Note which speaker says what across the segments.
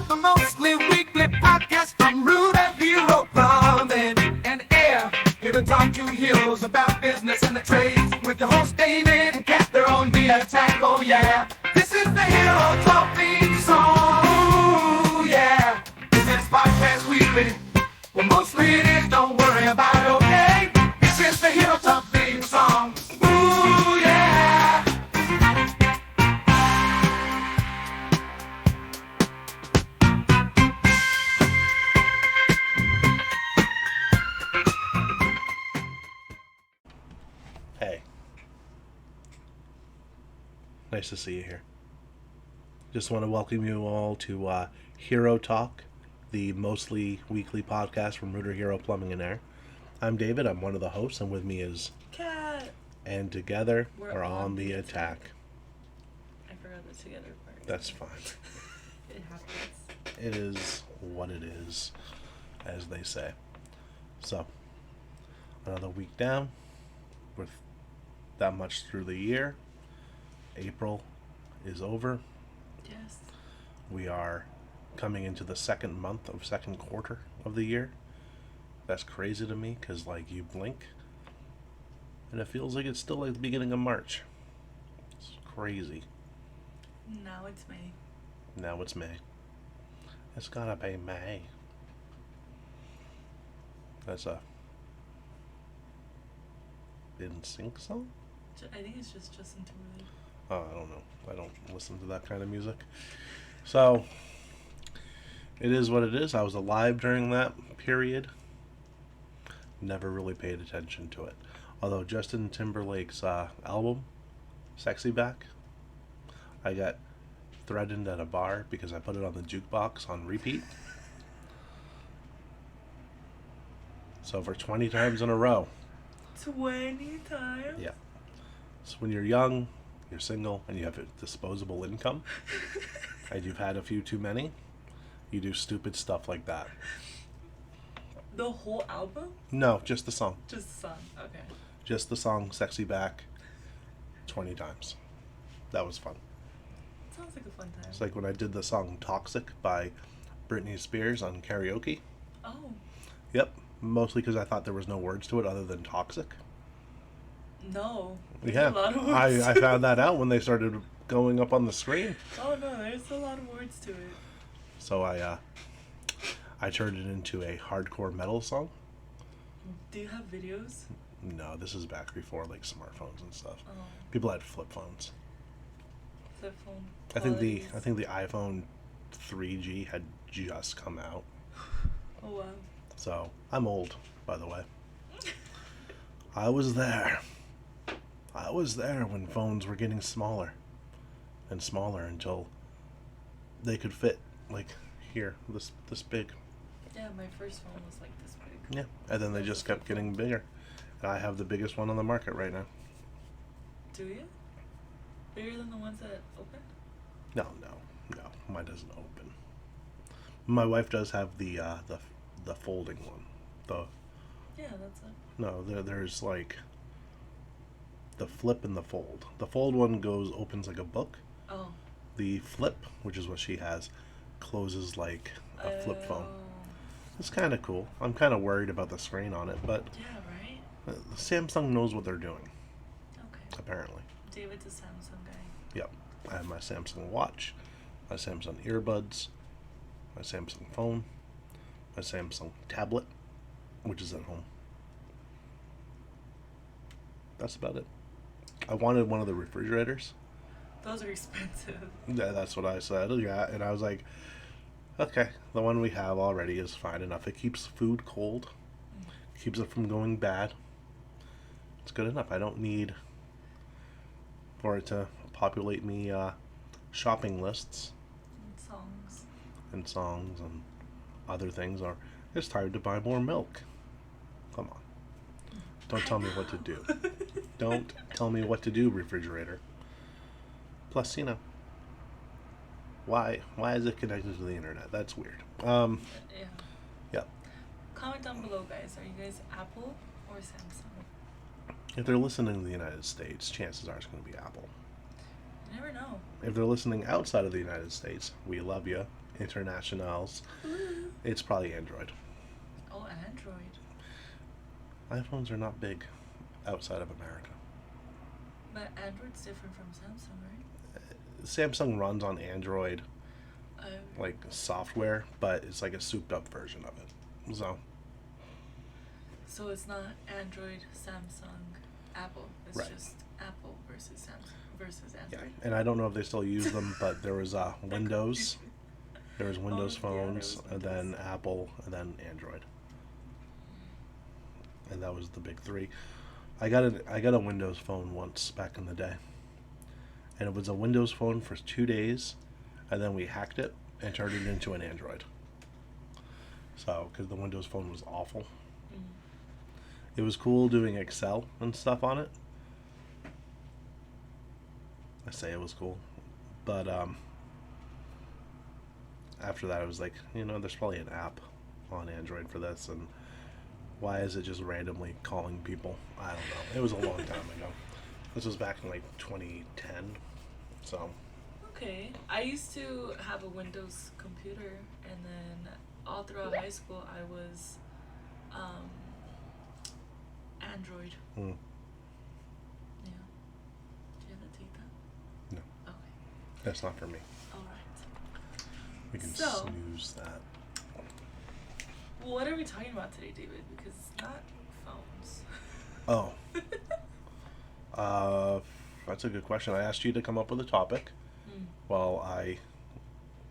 Speaker 1: The mostly weekly podcast from Root and Hero Plumbing and Air. Here to talk to heroes about business and the trades. With your host David and Cat, their own via attack. Oh yeah, this is the Hero Talk theme song. Ooh yeah, this is podcast weekly. Well, mostly it is. Don't worry about it. Okay, this is the Hero Talk theme song. Ooh yeah.
Speaker 2: Hey. Nice to see you here. Just want to welcome you all to Hero Talk, the mostly weekly podcast from Rooter Hero Plumbing and Air. I'm David, I'm one of the hosts, and with me is
Speaker 3: Cat.
Speaker 2: And together we're on the attack.
Speaker 3: I forgot the together part.
Speaker 2: That's fine.
Speaker 3: It happens.
Speaker 2: It is what it is, as they say. So, another week down, with that much through the year. April is over.
Speaker 3: Yes.
Speaker 2: We are coming into the second month of second quarter of the year. That's crazy to me because, like, you blink and it feels like it's still like the beginning of March. It's crazy.
Speaker 3: Now it's May.
Speaker 2: Now it's May. It's gotta be May. That's a NSYNC song?
Speaker 3: I think it's just Justin Timberlake.
Speaker 2: Oh, I don't know. I don't listen to that kind of music. So, it is what it is. I was alive during that period. Never really paid attention to it. Although Justin Timberlake's album, Sexy Back, I got threatened at a bar because I put it on the jukebox on repeat. So for 20 times in a row.
Speaker 3: 20 times?
Speaker 2: Yeah. So when you're young, you're single, and you have a disposable income, and you've had a few too many, you do stupid stuff like that.
Speaker 3: The whole album?
Speaker 2: No, just the song.
Speaker 3: Just the song. Okay.
Speaker 2: Just the song, Sexy Back, 20 times. That was fun.
Speaker 3: Sounds like a fun time.
Speaker 2: It's like when I did the song Toxic by Britney Spears on karaoke.
Speaker 3: Oh.
Speaker 2: Yep, mostly because I thought there was no words to it other than toxic.
Speaker 3: No.
Speaker 2: Yeah,
Speaker 3: A lot of words.
Speaker 2: I found that out when they started going up on the screen.
Speaker 3: Oh no, there's a lot of words to it.
Speaker 2: So I turned it into a hardcore metal song.
Speaker 3: Do you have videos?
Speaker 2: No, this is back before like smartphones and stuff.
Speaker 3: Oh.
Speaker 2: People had flip phones.
Speaker 3: Flip phone.
Speaker 2: I think the iPhone 3G had just come out.
Speaker 3: Oh wow.
Speaker 2: So I'm old, by the way. I was there. I was there when phones were getting smaller and smaller until they could fit like here, this big.
Speaker 3: Yeah, my first phone was like this big.
Speaker 2: Yeah, and then they just kept getting bigger. And I have the biggest one on the market right now.
Speaker 3: Do you? Bigger than the ones that open?
Speaker 2: No, mine doesn't open. My wife does have the folding one.
Speaker 3: Yeah, that's it.
Speaker 2: No, there's like the flip and the fold. The fold one opens like a book.
Speaker 3: Oh.
Speaker 2: The flip, which is what she has, closes like a flip phone.
Speaker 3: Oh.
Speaker 2: It's kind of cool. I'm kind of worried about the screen on it, but
Speaker 3: Yeah, right?
Speaker 2: Samsung knows what they're doing,
Speaker 3: Okay.
Speaker 2: apparently.
Speaker 3: David's a Samsung guy.
Speaker 2: Yep. I have my Samsung watch, my Samsung earbuds, my Samsung phone, my Samsung tablet, which is at home. That's about it. I wanted one of the refrigerators.
Speaker 3: Those are expensive.
Speaker 2: Yeah, that's what I said. Yeah, and I was like, okay, the one we have already is fine enough. It keeps food cold, keeps it from going bad. It's good enough. I don't need for it to populate me shopping lists
Speaker 3: And songs.
Speaker 2: and other things. Or it's time to buy more milk. Come on. Don't tell me what to do. Don't tell me what to do, refrigerator. Plus, why is it connected to the internet? That's weird.
Speaker 3: Yeah.
Speaker 2: Yep.
Speaker 3: Comment down below, guys. Are you guys Apple or Samsung?
Speaker 2: If they're listening in the United States, chances are it's going to be Apple.
Speaker 3: You never know.
Speaker 2: If they're listening outside of the United States, we love you. internationals, it's probably Android.
Speaker 3: Oh, Android.
Speaker 2: iPhones are not big outside of America.
Speaker 3: But Android's different from Samsung, right?
Speaker 2: Samsung runs on Android
Speaker 3: Uh,
Speaker 2: like software, but it's like a souped up version of it.
Speaker 3: so it's not Android, Samsung, Apple. It's
Speaker 2: Right.
Speaker 3: just Apple versus Samsung versus
Speaker 2: Yeah,
Speaker 3: Android.
Speaker 2: and I don't know if they still use them, but there was Windows. There was Windows
Speaker 3: Oh, yeah, there
Speaker 2: phones,
Speaker 3: was
Speaker 2: and then
Speaker 3: Windows.
Speaker 2: Apple, and then Android, and that was the big three. I got a Windows phone once back in the day, and it was a Windows phone for 2 days, and then we hacked it and turned it into an Android. So, because the Windows phone was awful,
Speaker 3: Mm.
Speaker 2: it was cool doing Excel and stuff on it. I say it was cool, but after that, I was like, there's probably an app on Android for this, and why is it just randomly calling people? I don't know. It was a long time ago. This was back in like 2010, so
Speaker 3: Okay. I used to have a Windows computer, and then all throughout high school, I was um, Android.
Speaker 2: mm,
Speaker 3: Yeah. Do you have to take that?
Speaker 2: no,
Speaker 3: Okay.
Speaker 2: that's not for me.
Speaker 3: All right.
Speaker 2: We can
Speaker 3: So-
Speaker 2: snooze that.
Speaker 3: Well, what are we talking about today, David? Because it's not phones.
Speaker 2: Oh, that's a good question. I asked you to come up with a topic
Speaker 3: Mm.
Speaker 2: while I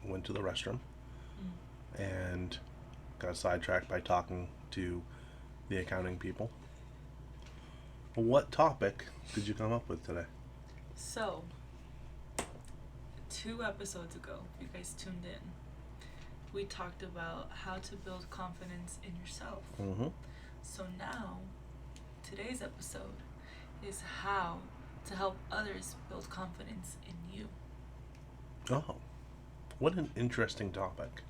Speaker 2: went to the restroom
Speaker 3: Mm.
Speaker 2: and got sidetracked by talking to the accounting people. What topic did you come up with today?
Speaker 3: So, 2 episodes ago, if you guys tuned in, we talked about how to build confidence in yourself.
Speaker 2: Mm-hmm.
Speaker 3: So now, today's episode is how to help others build confidence in you.
Speaker 2: Oh, what an interesting topic.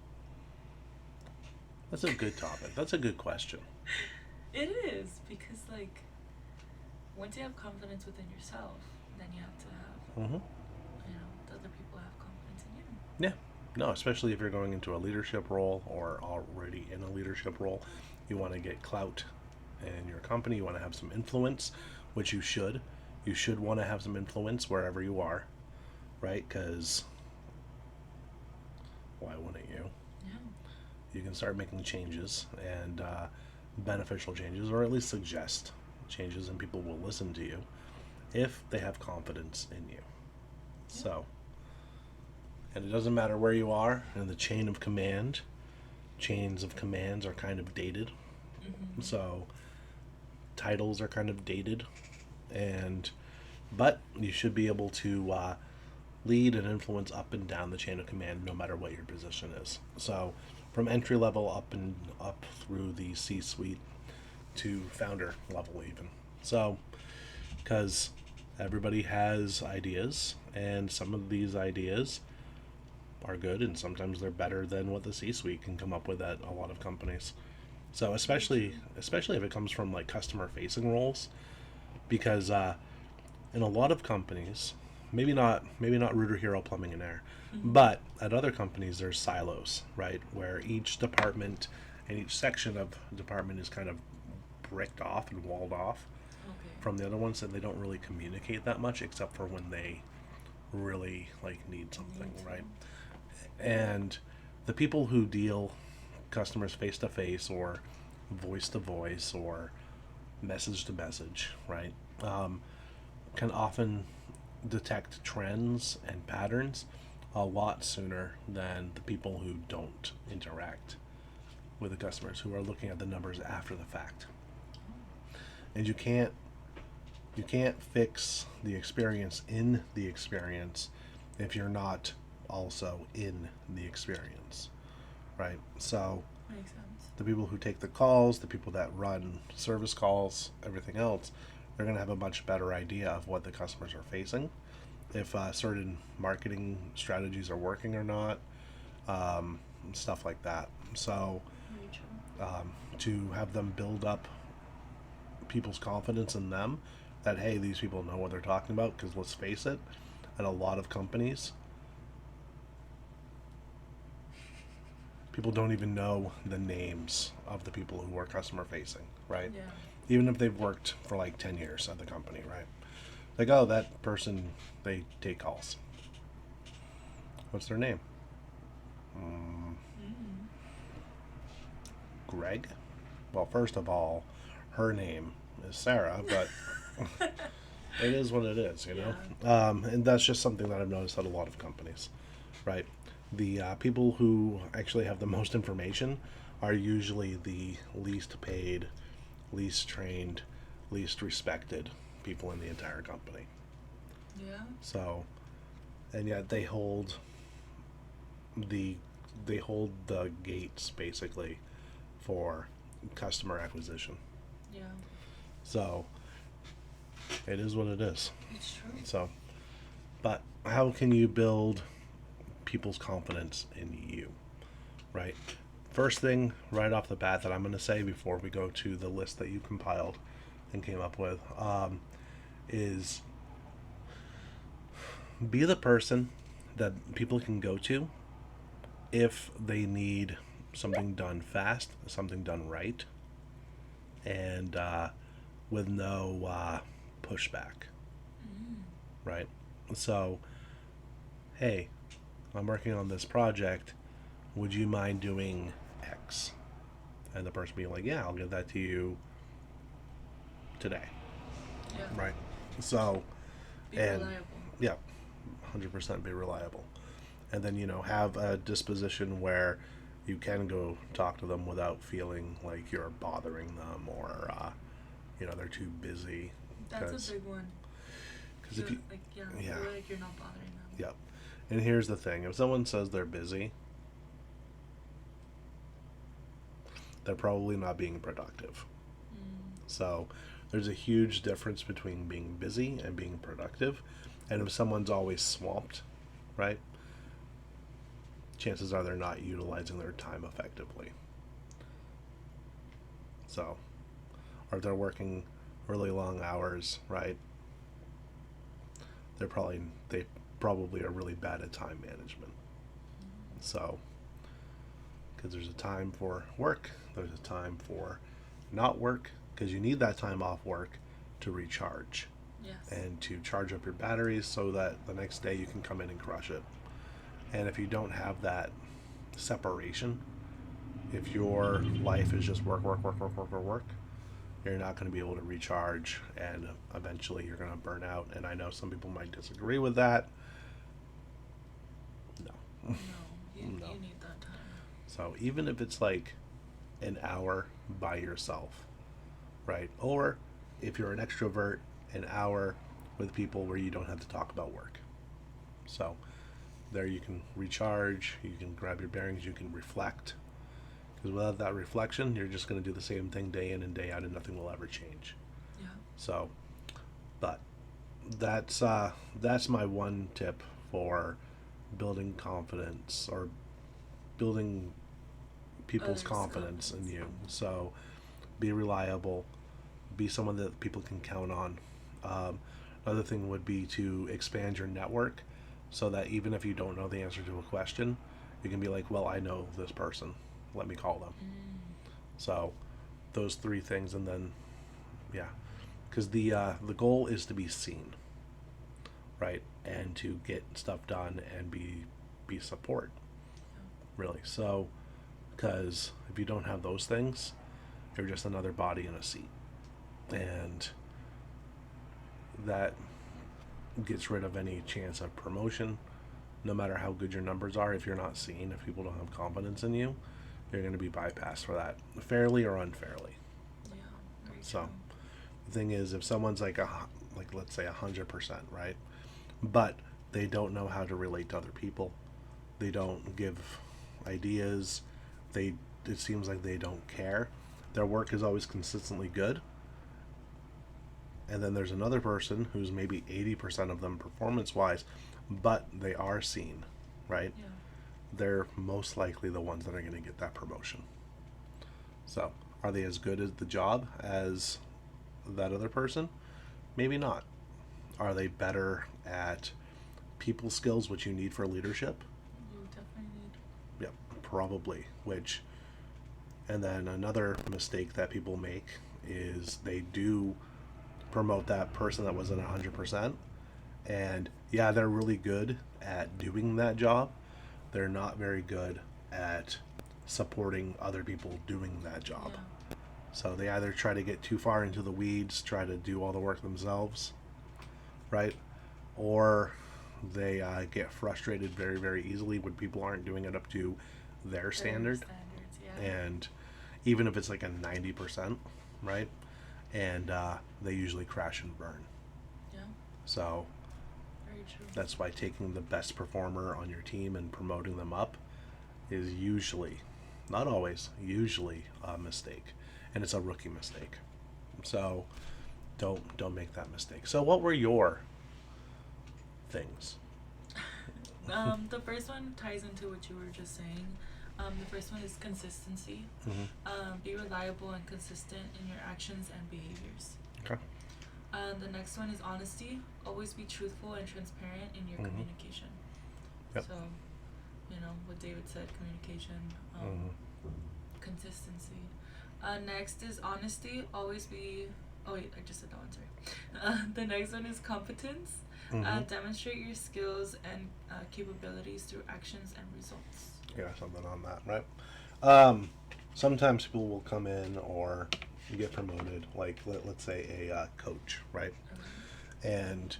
Speaker 2: That's a good topic. That's a good question.
Speaker 3: It is, because, like, once you have confidence within yourself, then you have to have,
Speaker 2: Mm-hmm.
Speaker 3: the other people have confidence in you.
Speaker 2: Yeah. No, especially if you're going into a leadership role or already in a leadership role, you want to get clout in your company. You want to have some influence, which you should. You should want to have some influence wherever you are, right? Because why wouldn't you?
Speaker 3: Yeah.
Speaker 2: You can start making changes and beneficial changes, or at least suggest changes, and people will listen to you if they have confidence in you. So, and it doesn't matter where you are in the chain of command. Chains of commands are kind of dated.
Speaker 3: Mm-hmm.
Speaker 2: So, titles are kind of dated, but you should be able to lead and influence up and down the chain of command, no matter what your position is. So, from entry level up through the C-suite to founder level, even. So, because everybody has ideas, and some of these ideas are good, and sometimes they're better than what the C-suite can come up with at a lot of companies. So especially if it comes from like customer facing roles, because in a lot of companies, maybe not Rooter Hero Plumbing and Air, but at other companies there's silos, right, where each department and each section of department is kind of bricked off and walled off
Speaker 3: Okay.
Speaker 2: from the other ones, and they don't really communicate that much except for when they really like need something,
Speaker 3: Need to.
Speaker 2: right? And the people who deal customers face to face or voice to voice or message to message, right, can often detect trends and patterns a lot sooner than the people who don't interact with the customers, who are looking at the numbers after the fact. And you can't fix the experience in the experience if you're not also in the experience, right? So
Speaker 3: Makes sense.
Speaker 2: the people who take the calls, the people that run service calls, everything else, they're going to have a much better idea of what the customers are facing, if certain marketing strategies are working or not, stuff like that. So
Speaker 3: Very true.
Speaker 2: to have them build up people's confidence in them, that hey, these people know what they're talking about, because let's face it, at a lot of companies people don't even know the names of the people who are customer facing, right?
Speaker 3: Yeah.
Speaker 2: Even if they've worked for like 10 years at the company, right? Like, oh, that person, they take calls. What's their name? Greg? Well, first of all, her name is Sarah, but it is what it is, you know? And that's just something that I've noticed at a lot of companies, right? The people who actually have the most information are usually the least paid, least trained, least respected people in the entire company.
Speaker 3: Yeah.
Speaker 2: So, and yet the they hold the gates basically for customer acquisition.
Speaker 3: Yeah.
Speaker 2: So, it is what it is.
Speaker 3: It's true.
Speaker 2: So, but how can you build people's confidence in you, right? First thing right off the bat that I'm going to say before we go to the list that you compiled and came up with is be the person that people can go to if they need something done fast, something done right, and with no pushback, right? So, hey, I'm working on this project. Would you mind doing X? And the person being like, yeah, I'll give that to you today,
Speaker 3: Yeah.
Speaker 2: right? So,
Speaker 3: Be
Speaker 2: and
Speaker 3: reliable.
Speaker 2: yeah, 100% be reliable. And then, have a disposition where you can go talk to them without feeling like you're bothering them or, they're too busy.
Speaker 3: That's a big one.
Speaker 2: Because if you,
Speaker 3: yeah,
Speaker 2: yeah.
Speaker 3: feel like you're not bothering them.
Speaker 2: Yep. And here's the thing. If someone says they're busy, they're probably not being productive. So there's a huge difference between being busy and being productive. And if someone's always swamped, right, chances are they're not utilizing their time effectively. So, or if they're working really long hours, right, they probably are really bad at time management. So, because there's a time for work, there's a time for not work, because you need that time off work to recharge.
Speaker 3: Yes.
Speaker 2: And to charge up your batteries so that the next day you can come in and crush it. And if you don't have that separation, if your life is just work, you're not going to be able to recharge, and eventually you're going to burn out. And I know some people might disagree with that. No.
Speaker 3: No, you
Speaker 2: No.
Speaker 3: need that time.
Speaker 2: So even if it's like an hour by yourself, right? Or if you're an extrovert, an hour with people where you don't have to talk about work. So there you can recharge, you can grab your bearings, you can reflect. Because without that reflection, you're just going to do the same thing day in and day out, and nothing will ever change.
Speaker 3: Yeah.
Speaker 2: So, but that's my one tip for building confidence or building people's
Speaker 3: Others'
Speaker 2: confidence in
Speaker 3: confidence.
Speaker 2: you. So, be reliable, be someone that people can count on. Another thing would be to expand your network so that even if you don't know the answer to a question, you can be like, well, I know this person. Let me call them. So those three things, and then, yeah. Because the goal is to be seen, right? And to get stuff done and be support, really. So, because if you don't have those things, you're just another body in a seat. And that gets rid of any chance of promotion. No matter how good your numbers are, if you're not seen, if people don't have confidence in you, you're going to be bypassed for that, fairly or unfairly.
Speaker 3: Yeah. Very
Speaker 2: So
Speaker 3: true.
Speaker 2: the thing is, if someone's like let's say 100%, right, but they don't know how to relate to other people, they don't give ideas, it seems like they don't care, their work is always consistently good, and then there's another person who's maybe 80% of them performance wise, but they are seen, right?
Speaker 3: Yeah.
Speaker 2: They're most likely the ones that are going to get that promotion. So, are they as good at the job as that other person? Maybe not. Are they better at people skills, which you need for leadership?
Speaker 3: You definitely need.
Speaker 2: Yep, probably, which, and then another mistake that people make is they do promote that person that wasn't 100%. And yeah, they're really good at doing that job. They're not very good at supporting other people doing that job.
Speaker 3: Yeah.
Speaker 2: So they either try to get too far into the weeds, try to do all the work themselves, right? Or they get frustrated very, very easily when people aren't doing it up to their standard.
Speaker 3: Standards, yeah.
Speaker 2: And even if it's like a 90%, right? And they usually crash and burn.
Speaker 3: Yeah.
Speaker 2: So
Speaker 3: Very true.
Speaker 2: that's why taking the best performer on your team and promoting them up is usually, not always, usually a mistake. And it's a rookie mistake. So don't make that mistake. So what were your things?
Speaker 3: The first one ties into what you were just saying. The first one is consistency. Be reliable and consistent in your actions and behaviors.
Speaker 2: Okay.
Speaker 3: The next one is honesty. Always be truthful and transparent in your communication.
Speaker 2: Yep.
Speaker 3: So, what David said, communication, consistency. Next is honesty. Always be. Oh wait, I just said that one. Sorry. The next one is competence. Demonstrate your skills and capabilities through actions and results.
Speaker 2: Yeah, something on that, right? Sometimes people will come in or get promoted, like let's say a coach, right? And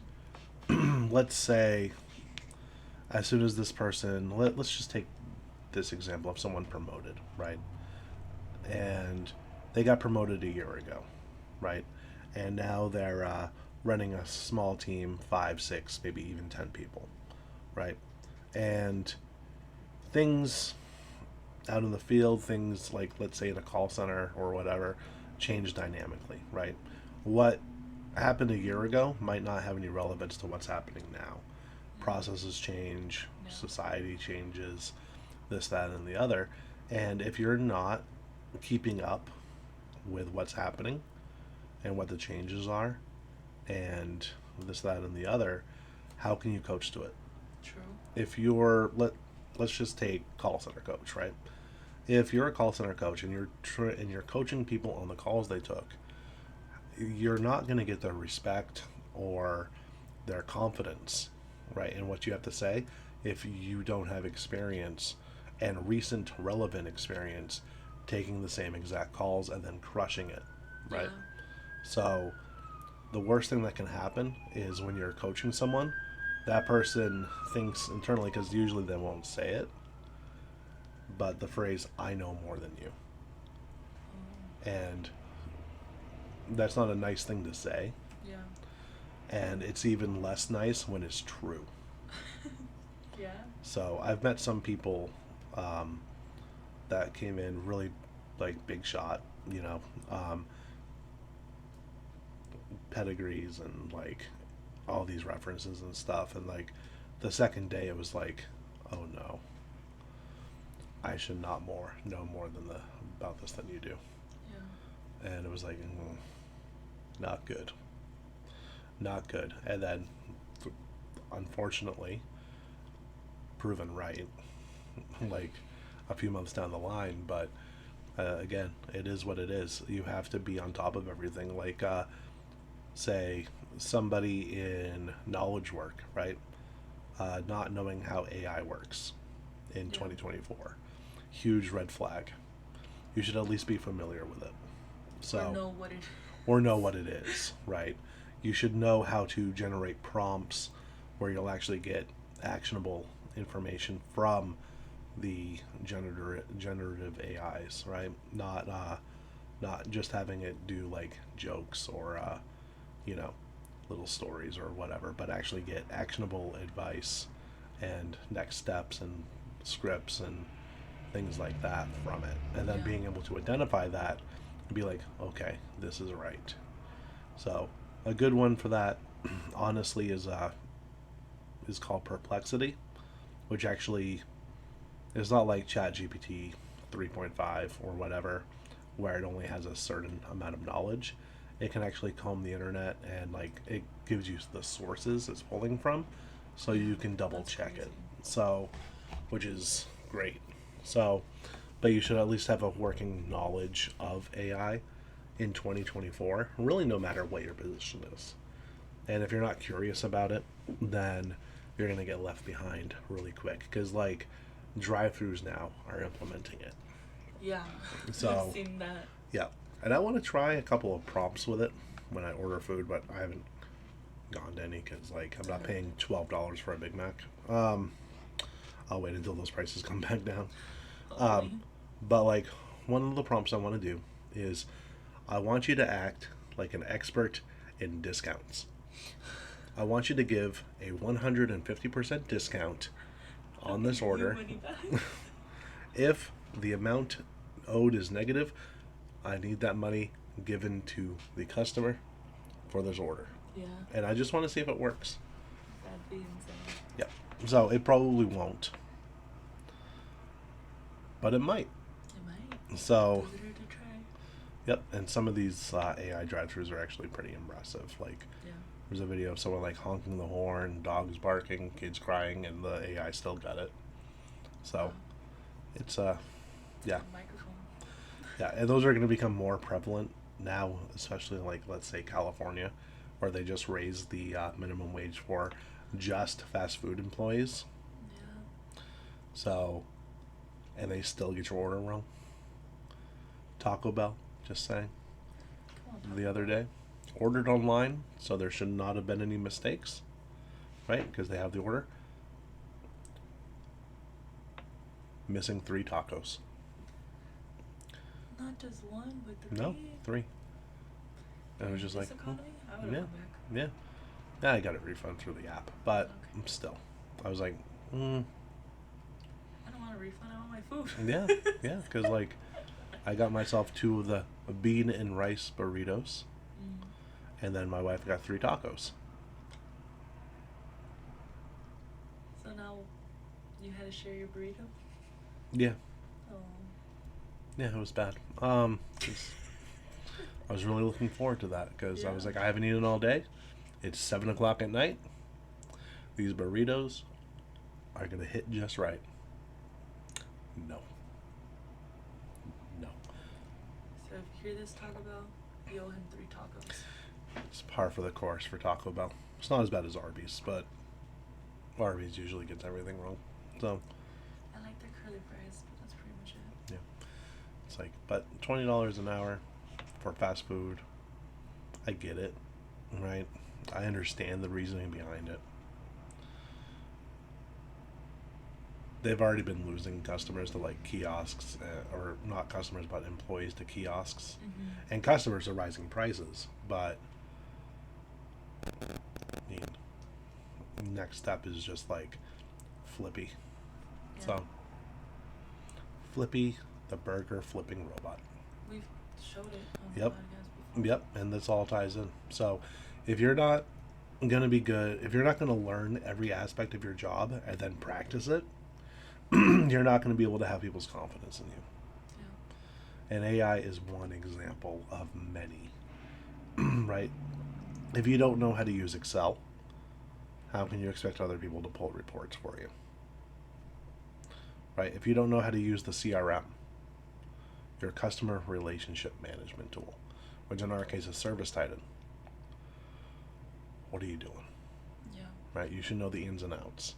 Speaker 2: let's say as soon as this person, let's just take this example of someone promoted, right? And they got promoted a year ago, right? And now they're running a small team, 5, 6, maybe even 10 people, right? And things out in the field, things like, let's say in a call center or whatever, change dynamically, right? What happened a year ago might not have any relevance to what's happening now. Processes change, society changes, this, that, and the other. And if you're not keeping up with what's happening and what the changes are and this, that, and the other, how can you coach to it?
Speaker 3: True.
Speaker 2: If you're, let's just take call center coach, right? If you're a call center coach and you're coaching people on the calls they took, you're not going to get their respect or their confidence, right, in what you have to say if you don't have experience and recent relevant experience taking the same exact calls and then crushing it, right?
Speaker 3: Yeah.
Speaker 2: So the worst thing that can happen is when you're coaching someone, that person thinks internally, because usually they won't say it, but the phrase, I know more than you. And that's not a nice thing to say.
Speaker 3: Yeah.
Speaker 2: And it's even less nice when it's true.
Speaker 3: Yeah.
Speaker 2: So I've met some people that came in really like big shot, pedigrees and like all these references and stuff. And like the second day it was like, oh no, I should know more about this than you do.
Speaker 3: Yeah.
Speaker 2: And it was like, not good. Not good. And then, unfortunately, proven right, like a few months down the line. But again, it is what it is. You have to be on top of everything. Like, say, somebody in knowledge work, right? Not knowing how AI works in 2024. Huge red flag. You should at least be familiar with it. So, or know what it is, right? You should know how to generate prompts where you'll actually get actionable information from the generative AIs, right? Not just having it do like jokes or little stories or whatever, but actually get actionable advice and next steps and scripts and things like that from it, and then being able to identify that and be like, okay, this is right. So a good one for that, honestly, is called Perplexity, which actually is not like ChatGPT 3.5 or whatever, where it only has a certain amount of knowledge. It can actually comb the internet and like it gives you the sources it's pulling from, so you can double check it. So, which is great. So, but you should at least have a working knowledge of AI in 2024, really, no matter what your position is. And if you're not curious about it, then you're going to get left behind really quick because, like, drive-throughs now are implementing it.
Speaker 3: Yeah.
Speaker 2: So,
Speaker 3: I've seen that.
Speaker 2: yeah. And I want to try a couple of prompts with it when I order food, but I haven't gone to any because, like, I'm not paying $12 for a Big Mac. I'll wait until those prices come back down. But, like, one of the prompts I want to do is I want you to act like an expert in discounts. I want you to give a 150% discount on this order.
Speaker 3: Money back.
Speaker 2: If the amount owed is negative, I need that money given to the customer for this order.
Speaker 3: Yeah,
Speaker 2: And I just want to see if it works.
Speaker 3: that'd be insane.
Speaker 2: Yep. So it probably won't. But it might.
Speaker 3: It might.
Speaker 2: So,
Speaker 3: Doesn't hurt to try.
Speaker 2: yep. And some of these AI drive-thrus are actually pretty impressive. Like,
Speaker 3: Yeah.
Speaker 2: there's a video of someone like honking the horn, dogs barking, kids crying, and the AI still got it. So, it's yeah.
Speaker 3: Microphone.
Speaker 2: Yeah, and those are going to become more prevalent now, especially like, let's say, California, where they just raised the minimum wage for just fast food employees.
Speaker 3: Yeah.
Speaker 2: So, and they still get your order wrong. Taco Bell, just saying,
Speaker 3: Come on,
Speaker 2: the other day, ordered online, so there should not have been any mistakes, right? Because they have the order. Missing 3 tacos.
Speaker 3: Not just one, but 3.
Speaker 2: No, 3. And it was just
Speaker 3: This
Speaker 2: like,
Speaker 3: economy? I would
Speaker 2: yeah.
Speaker 3: have gone back.
Speaker 2: yeah. Yeah, I got it refunded through the app, but
Speaker 3: Okay.
Speaker 2: still, I was like,
Speaker 3: I don't want a refund. I want my food.
Speaker 2: yeah, yeah, because like, I got myself 2 of the bean and rice burritos, and then my wife got 3 tacos.
Speaker 3: So now you had to share your burrito?
Speaker 2: Yeah,
Speaker 3: Oh.
Speaker 2: yeah, it was bad. 'Cause I was really looking forward to that because I was
Speaker 3: Yeah.
Speaker 2: like, I haven't eaten all day. It's 7 o'clock at night. These burritos are gonna hit just right. No. No.
Speaker 3: So if you hear this Taco Bell, you owe him 3 tacos.
Speaker 2: It's par for the course for Taco Bell. It's not as bad as Arby's, but Arby's usually gets everything wrong. So
Speaker 3: I like their curly fries, but that's pretty much it.
Speaker 2: yeah, it's like, but $20 an hour for fast food, I get it, right? I understand the reasoning behind it. They've already been losing customers to like kiosks, or not customers, but employees to kiosks, and customers are rising prices. But I mean, next step is just like Flippy.
Speaker 3: Yeah.
Speaker 2: So Flippy, the burger flipping robot.
Speaker 3: We've showed it on the
Speaker 2: Yep.
Speaker 3: podcast before.
Speaker 2: Yep, and this all ties in. So if you're not gonna be good, if you're not gonna learn every aspect of your job and then practice it, you're not gonna be able to have people's confidence in you.
Speaker 3: Yeah.
Speaker 2: And AI is one example of many. Right? If you don't know how to use Excel, how can you expect other people to pull reports for you? Right? If you don't know how to use the CRM, your customer relationship management tool, which in our case is Service Titan, what are you doing?
Speaker 3: Yeah.
Speaker 2: Right? You should know the ins and outs,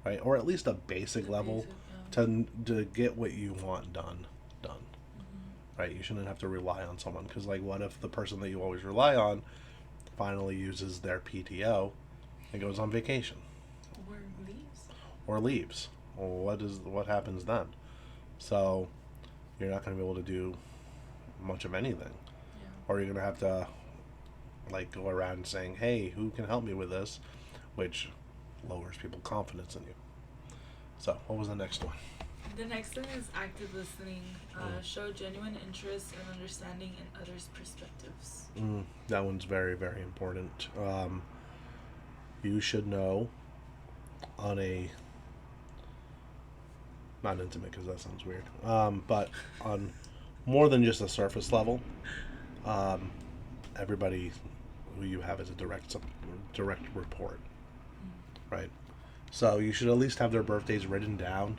Speaker 2: right? Or at least a basic
Speaker 3: The
Speaker 2: level
Speaker 3: basic,
Speaker 2: to get what you want done. Right? You shouldn't have to rely on someone because, like, what if the person that you always rely on finally uses their PTO and goes on vacation
Speaker 3: Or leaves.
Speaker 2: or leaves? Well, what happens then? So you're not going to be able to do much of anything,
Speaker 3: Yeah.
Speaker 2: or you're going to have to like go around saying, "Hey, who can help me with this?" which lowers people's confidence in you. So, what was the next one?
Speaker 3: The next one is active listening. Show genuine interest and understanding in others' perspectives.
Speaker 2: That one's very, very important. You should know on a not intimate because that sounds weird, but on more than just a surface level, everybody who you have as a direct report, right? So you should at least have their birthdays written down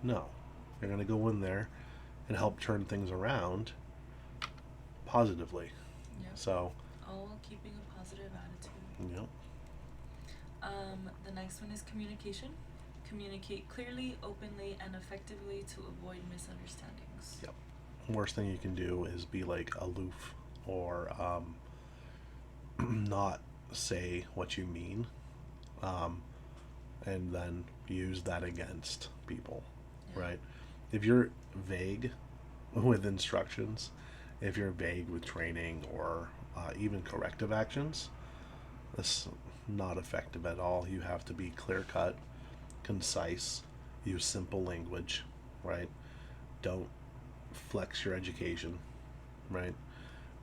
Speaker 2: No. You're going to go in there and help turn things around positively.
Speaker 3: Yep.
Speaker 2: So,
Speaker 3: All while keeping a positive attitude.
Speaker 2: yep.
Speaker 3: The next one is communication. Communicate clearly, openly, and effectively to avoid misunderstandings.
Speaker 2: Yep. Worst thing you can do is be like aloof or not say what you mean, and then use that against people,
Speaker 3: Yeah.
Speaker 2: right? If you're vague with instructions, if you're vague with training or even corrective actions, that's not effective at all. You have to be clear cut, concise, use simple language, right? Don't flex your education, right?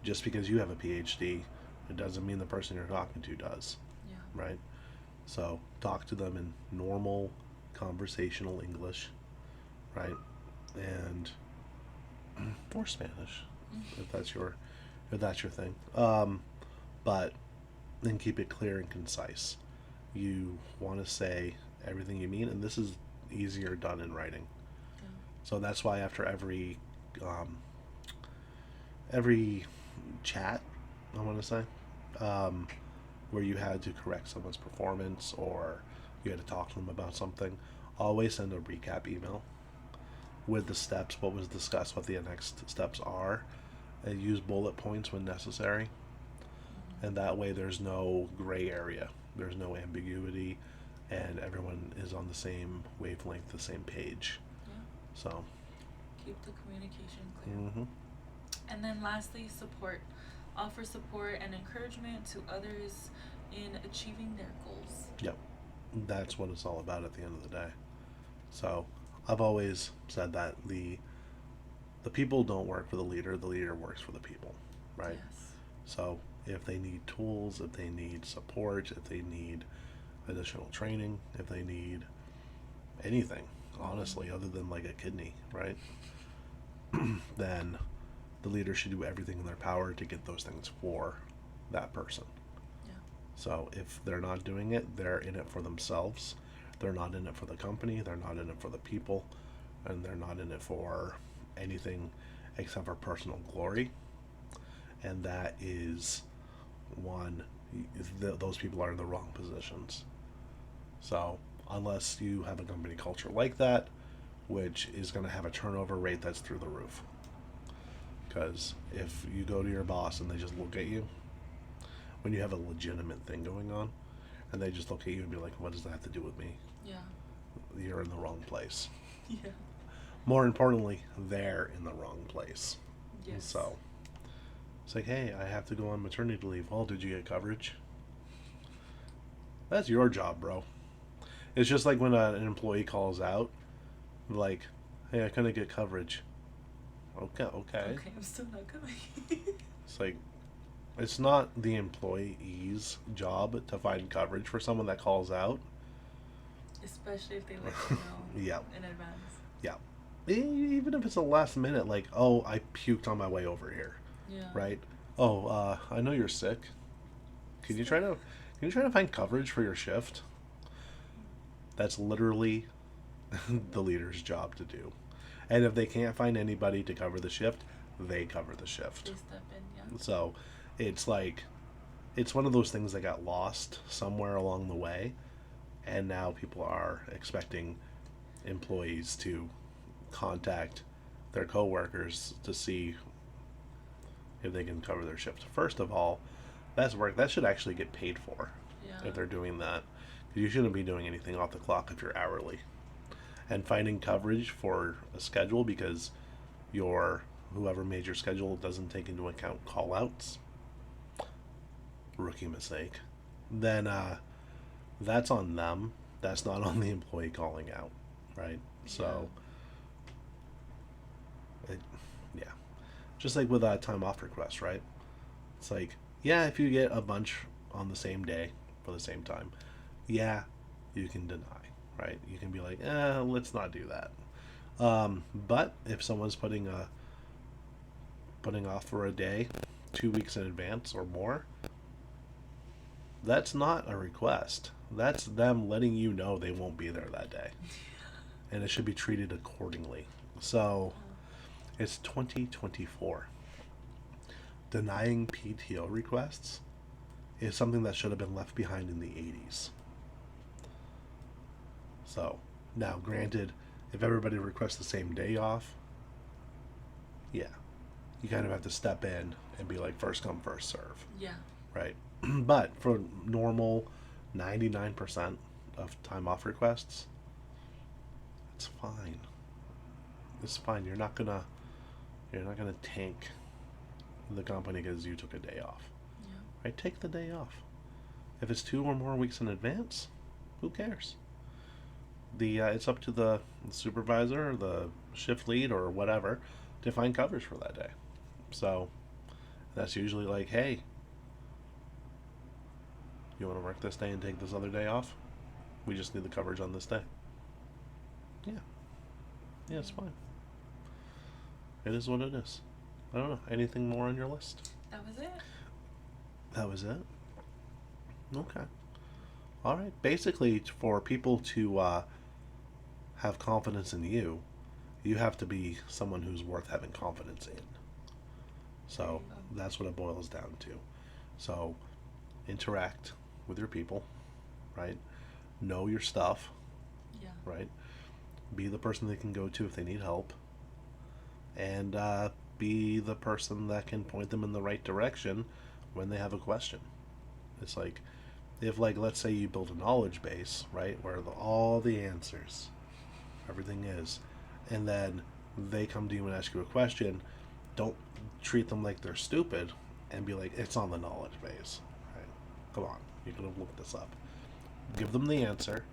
Speaker 2: Just because you have a PhD, it doesn't mean the person you're talking to does,
Speaker 3: Yeah.
Speaker 2: right? So talk to them in normal conversational English, right? And or Spanish, if that's your thing. But then keep it clear and concise. You want to say everything you mean, and this is easier done in writing.
Speaker 3: Yeah.
Speaker 2: So that's why after every chat, I want to say, where you had to correct someone's performance or you had to talk to them about something, always send a recap email with the steps, what was discussed, what the next steps are, and use bullet points when necessary. And that way there's no gray area, there's no ambiguity, and everyone is on the same wavelength, the same page.
Speaker 3: Yeah.
Speaker 2: So,
Speaker 3: Keep the communication clear.
Speaker 2: mm-hmm.
Speaker 3: And then lastly, support. Offer support and encouragement to others in achieving their goals.
Speaker 2: Yep. That's what it's all about at the end of the day. So, I've always said that the people don't work for the leader works for the people, right?
Speaker 3: Yes.
Speaker 2: So, if they need tools, if they need support, if they need additional training, if they need anything, honestly, other than like a kidney, right? Then the leader should do everything in their power to get those things for that person.
Speaker 3: Yeah.
Speaker 2: So if they're not doing it, they're in it for themselves. They're not in it for the company. They're not in it for the people. And they're not in it for anything except for personal glory. And that is one, those people are in the wrong positions. So unless you have a company culture like that, which is going to have a turnover rate that's through the roof. Because if you go to your boss and they just look at you, when you have a legitimate thing going on, and they just look at you and be like, what does that have to do with me?
Speaker 3: Yeah.
Speaker 2: You're in the wrong place.
Speaker 3: Yeah.
Speaker 2: More importantly, they're in the wrong place.
Speaker 3: Yes.
Speaker 2: So it's like, hey, I have to go on maternity leave. Well, did you get coverage? That's your job, bro. It's just like when an employee calls out, like, hey, I couldn't get coverage. Okay.
Speaker 3: Okay, I'm still not coming.
Speaker 2: It's like, it's not the employee's job to find coverage for someone that calls out.
Speaker 3: Especially if they let you know
Speaker 2: Yeah.
Speaker 3: in advance.
Speaker 2: Yeah. Even if it's the last minute, like, oh, I puked on my way over here,
Speaker 3: Yeah.
Speaker 2: right? Oh, I know you're sick. Can you try to find coverage for your shift? That's literally the leader's job to do. And if they can't find anybody to cover the shift, they cover the shift.
Speaker 3: They step in, yeah.
Speaker 2: So it's like, it's one of those things that got lost somewhere along the way. And now people are expecting employees to contact their coworkers to see if they can cover their shift. First of all, that's work that should actually get paid for
Speaker 3: Yeah.
Speaker 2: if they're doing that. Because you shouldn't be doing anything off the clock if you're hourly. And finding coverage for a schedule because whoever made your schedule doesn't take into account call outs, rookie mistake, then that's on them. That's not on the employee calling out, right? So yeah, just like with time off requests, right? It's like, yeah, if you get a bunch on the same day for the same time, yeah, you can deny, right? You can be like, let's not do that. But if someone's putting off for a day 2 weeks in advance or more, that's not a request. That's them letting you know they won't be there that day. and it should be treated accordingly. So it's 2024. Denying PTO requests is something that should have been left behind in the 80s. So, now granted, if everybody requests the same day off, yeah, you kind of have to step in and be like first come, first serve,
Speaker 3: Yeah.
Speaker 2: right? But for normal 99% of time off requests, it's fine. It's fine. You're not gonna tank the company because you took a day off.
Speaker 3: Yeah.
Speaker 2: Right? Take the day off. If it's 2 or more weeks in advance, who cares? It's up to the supervisor or the shift lead or whatever to find coverage for that day. So that's usually like, hey, you want to work this day and take this other day off? We just need the coverage on this day. Yeah. Yeah, it's fine. It is what it is. I don't know. Anything more on your list?
Speaker 3: That was it.
Speaker 2: That was it? Okay. All right. Basically, for people to have confidence in you, you have to be someone who's worth having confidence in. So that's what it boils down to. So interact with your people, right? Know your stuff,
Speaker 3: Yeah.
Speaker 2: right? Be the person they can go to if they need help. And be the person that can point them in the right direction when they have a question. It's like, if like, let's say you build a knowledge base, right, where all the answers, everything is, and then they come to you and ask you a question, don't treat them like they're stupid and be like, it's on the knowledge base, right? Come on, you could have looked this up. Give them the answer,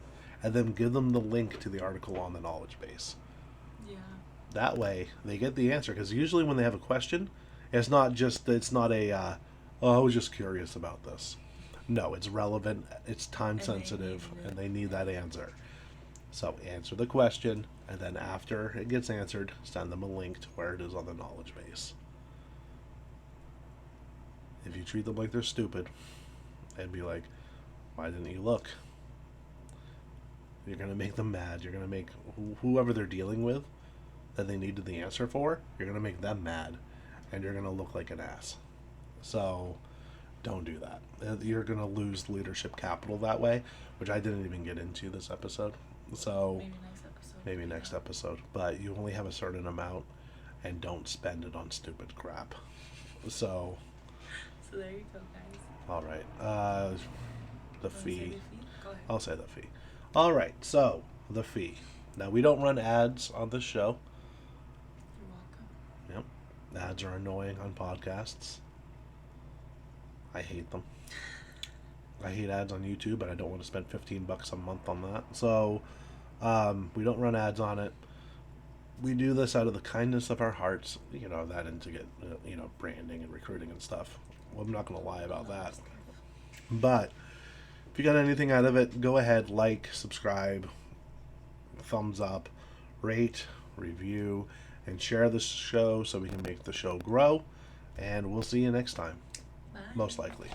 Speaker 2: and then give them the link to the article on the knowledge base.
Speaker 3: Yeah.
Speaker 2: That way, they get the answer, because usually when they have a question, it's not a, oh, I was just curious about this. No, it's relevant, it's time sensitive, and they need that answer. So answer the question, and then after it gets answered, send them a link to where it is on the knowledge base. If you treat them like they're stupid, and be like, why didn't you look? You're going to make them mad. You're going to make whoever they're dealing with that they needed the answer for, you're going to make them mad, and you're going to look like an ass. So don't do that. You're going to lose leadership capital that way, which I didn't even get into this episode. So maybe next episode. But you only have a certain amount, and don't spend it on stupid crap. So
Speaker 3: there you go, guys.
Speaker 2: all right. The fee.
Speaker 3: Go ahead.
Speaker 2: I'll say the fee. All right. So the fee. Now we don't run ads on this show.
Speaker 3: You're welcome.
Speaker 2: Yep. Ads are annoying on podcasts. I hate them. I hate ads on YouTube, but I don't want to spend $15 a month on that. So we don't run ads on it. We do this out of the kindness of our hearts, that and to get, branding and recruiting and stuff. Well, I'm not going to lie about that. But if you got anything out of it, go ahead, like, subscribe, thumbs up, rate, review, and share this show so we can make the show grow. And we'll see you next time.
Speaker 3: Bye.
Speaker 2: Most likely.